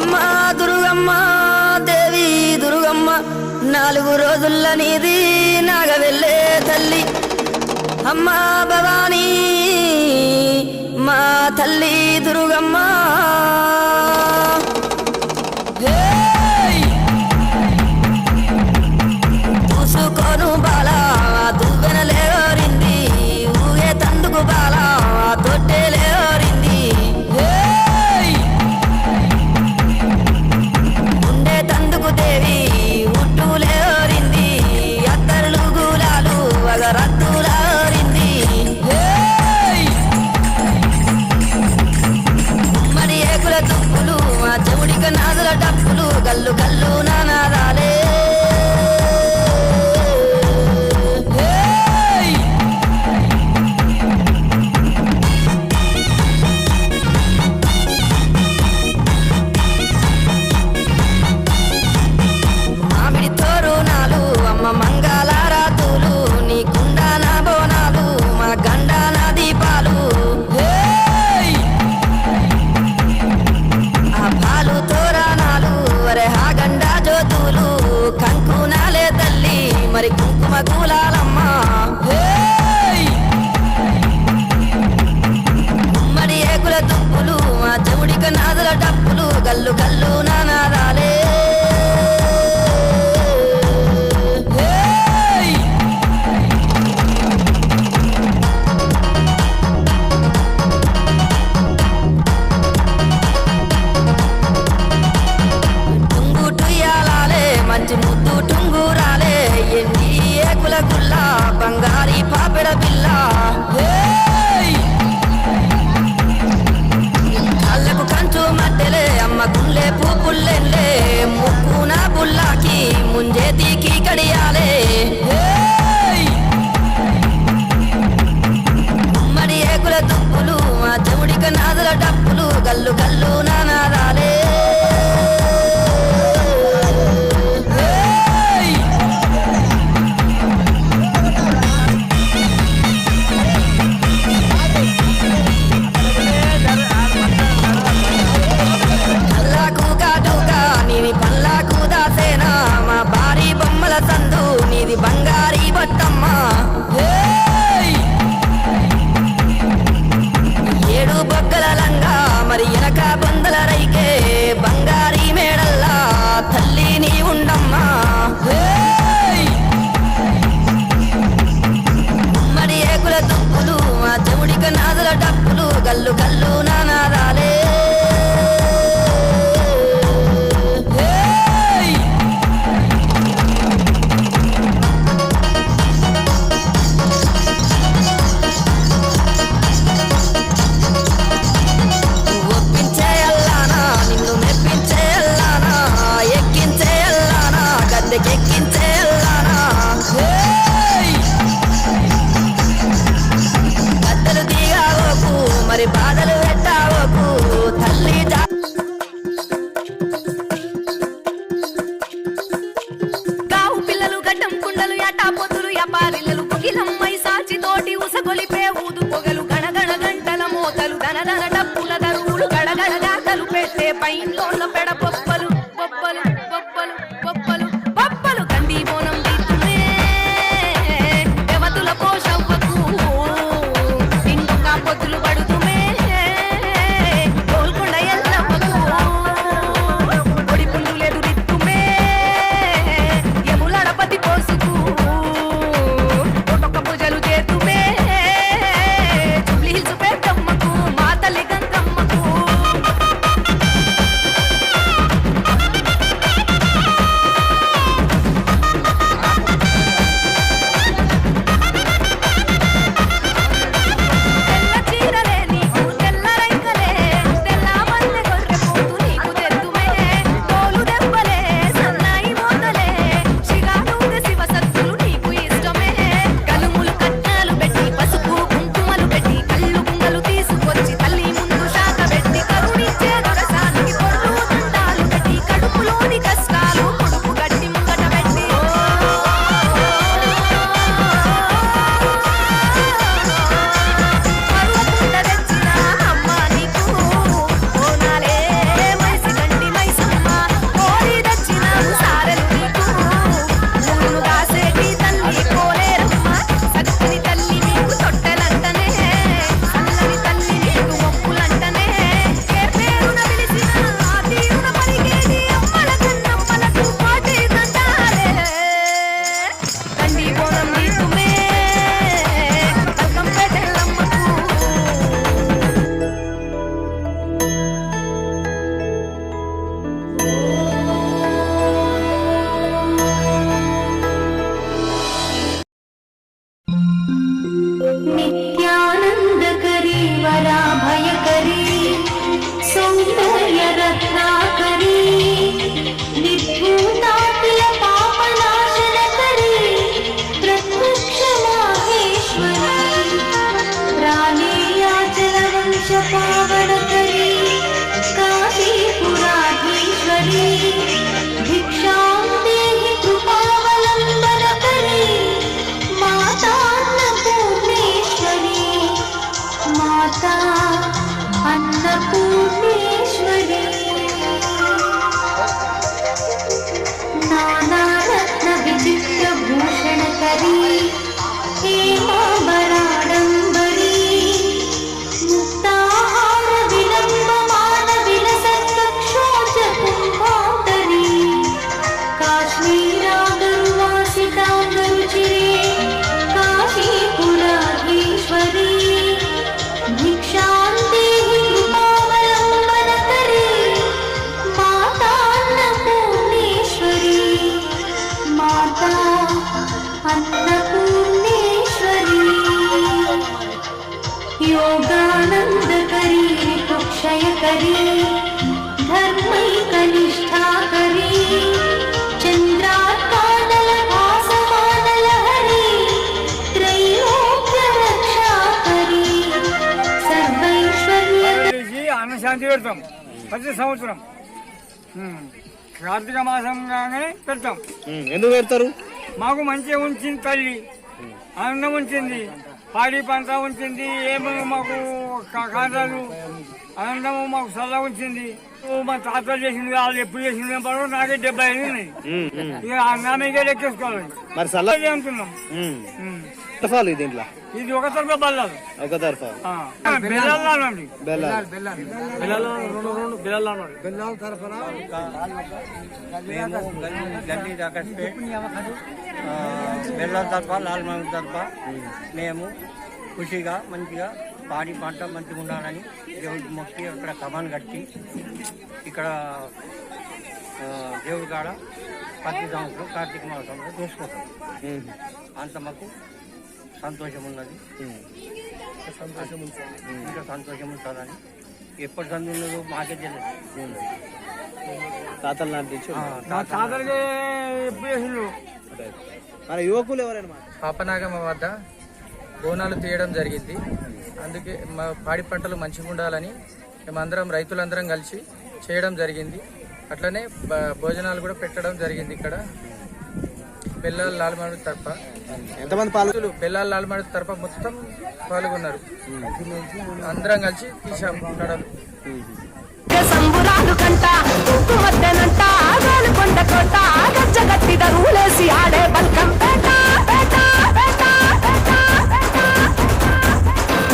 అమ్మ దుర్గమ్మ దేవి దుర్గమ్మ 4 రోజుల నీది నాగవెల్లే తల్లి అమ్మ భవానీ మా తల్లి దుర్గమ్మ చూసుకోను బాలా దువ్వెనలేరింది ఊగే తందుకు బాలా తొట్టెలేరింది ఉండే తందుకు దేవి ఉట్టులేరింది అత్తరులు గులాలు వగరత్తులారింది మరి ఏకుల తుప్పులు ఆ చెవుడిక నాదుల డప్పులు గల్లు గల్లు నానాదాలే మంగళారాతులు నీ కుండాన బోనాలు మా గండాన దీపాలు ఆ పాలు తోరణాలు వరే ఆ గండా జ్యోతులు కంకునాలే తల్లి మరి కుంకుమ గులాలమ్మ మరి ఏకుల తుప్పులు మా చెవుడిక నాదుల డప్పులు గల్లు గల్లు నానాదాలే మంచి ముద్దు టుంగురాలే ఎన్ని ఏకుల గుల్ల బంగారీ పాపెడ పిల్ల కళ్ళకు కంచు మట్టెలే అమ్మ గుళ్ళే పూపుల్లెన్లే ముక్కున బుల్లాకి ముంజేతికి కడియాలే మరి ఏకుల దుప్పులు ఆ చెవుడిక నాదుల డప్పులు గల్లు గల్లు నానాదాలే సందు నీది బంగారీ బట్టమ్మ ఏడు బొగ్గల లంగా మరి వెనక బొందల రైకే బంగారీ మేడల్లా తల్లి నీ ఉండమ్మా మరి ఏకుల తుప్పులు ఆ చెవుడిక నాదుల డప్పులు గల్లు గల్లు నానాదాలే గద్దలు దిగావకు మరి బాధలు పెట్టావకు తల్లి గావు పిల్లలు గడ్డం కుండలు యాటా పొద్దులు యాపారిల్లలు పొగిలమ్మై సాచి తోటి ఉసగొలిపే ఊదు పొగలు గణగణ గంటల మోతలు దనదన డప్పుల దరువులు గడగడ గాకలు పెట్టే పైన్లోళ్ళ పెడ బొప్పలు బొప్పలు బొప్పలు బొప్పలు బొప్పలు గండి బోనం దిద్దుమే దేవతుల పోషవ్వకు ఇంకొక పొద్దులు పడుతుమే గోల్కొండ ఎల్లవ్వకు పొడి పుల్లు ఎదురిత్తుమే యములడపతి కోసుకు नित्यानंदकरी वराभयकरी सौंदर्यरत्नाकरी निर्धूताखिल पापनाशनकरी प्रत्यक्षमाहेश्वरी प्राणेयाचलवंशपावनकरी काशीपुराधीश्वरी भिक्षां देहि कृपावलम्बनकरी माता अन्नपूर्णेश्वरी माता अन्नपूर्णेश्वरी नानारत्न विचित्रभूषणकरी हेमाभराडम्बरी मुक्ताहार विलम्बमान विलसत्कक्षोज कुम्भान्तरी काश्मीरागरुवासितागरुचिरे काशीपुराधीश्वरी भिक्षां देहि कृपावलम्बनकरी माता अन्नपूर्णेश्वरी माता अन्नपूर्णेश्वरी योगानन्दकरी ऋतुक्षयकरी धर्मैकनिष्ठाकरी चन्द्रात्मानलभासमानलहरी त्रैलोक्यरक्षाकरी सर्वैश्वर्य అన్నశాంతి పెడతాం ప్రతి సంవత్సరం కార్తీక మాసంగానే పెడతాం. ఎందుకు పెడతారు? మాకు మంచిగా ఉంచింది తల్లి, ఆనందం ఉంచింది, పాడి పంట ఉంచింది, ఏమో మాకు కాంతాలు ఆనందము మాకు సల్లా ఉంచింది. మా తాతలు చేసింది, వాళ్ళు ఎప్పుడు చేసింది పడవ నాకే 75 ఉన్నాయి. ఇక నామేగా లెక్కేసుకోవాలి. మరి సల్లా అంటున్నాం. తరఫాలు దీంట్లో ఇది ఒక తరఫా బల్లాలు, ఒక తరఫా బెల్లాలండి, బెల్లాలు బెల్లాల తరఫున గల్లీ దాకస్తే బెల్లం తప్ప లాల్ మహల్ తప్ప మేము ఖుషిగా మంచిగా పాడి పంట మంచిగా ఉండాలని దేవుడికి మొక్కి అక్కడ కమాన్ కట్టి ఇక్కడ దేవుడి కాడ ప్రతి సంవత్సరం కార్తీక మాసంలో చూసుకుంటాం. అంత మాకు సంతోషం ఉన్నది, ఇంకా సంతోషం ఉంటుందని. ఎప్పటి సంది ఉన్నదో మాకే తెలియదు. తాతలు నాటి తాతలకే ఎప్పుడు చేసిండ్రు. మన యువకులు ఎవరైనా పాపనాగమ్మ వద్ద బోనాలు తీయడం జరిగింది. అందుకే మా పాడి పంటలు మంచిగా ఉండాలని మేమందరం రైతులందరం కలిసి చేయడం జరిగింది. అట్లనే భోజనాలు కూడా పెట్టడం జరిగింది. ఇక్కడ బెల్లాల లాల్మాడు తరఫ ఎంతమంది పాలు బెల్లాల లాల్మాడు తరఫ మొత్తం పాల్గొన్నారు. అందరం కలిసి తీసాం కడలు. సంబురాలు కంట కుంకుమద్దెనంట ఆగాలు కొండ కోట గచ్చగట్టిద రూలేసి ఆడే బల్కంపేట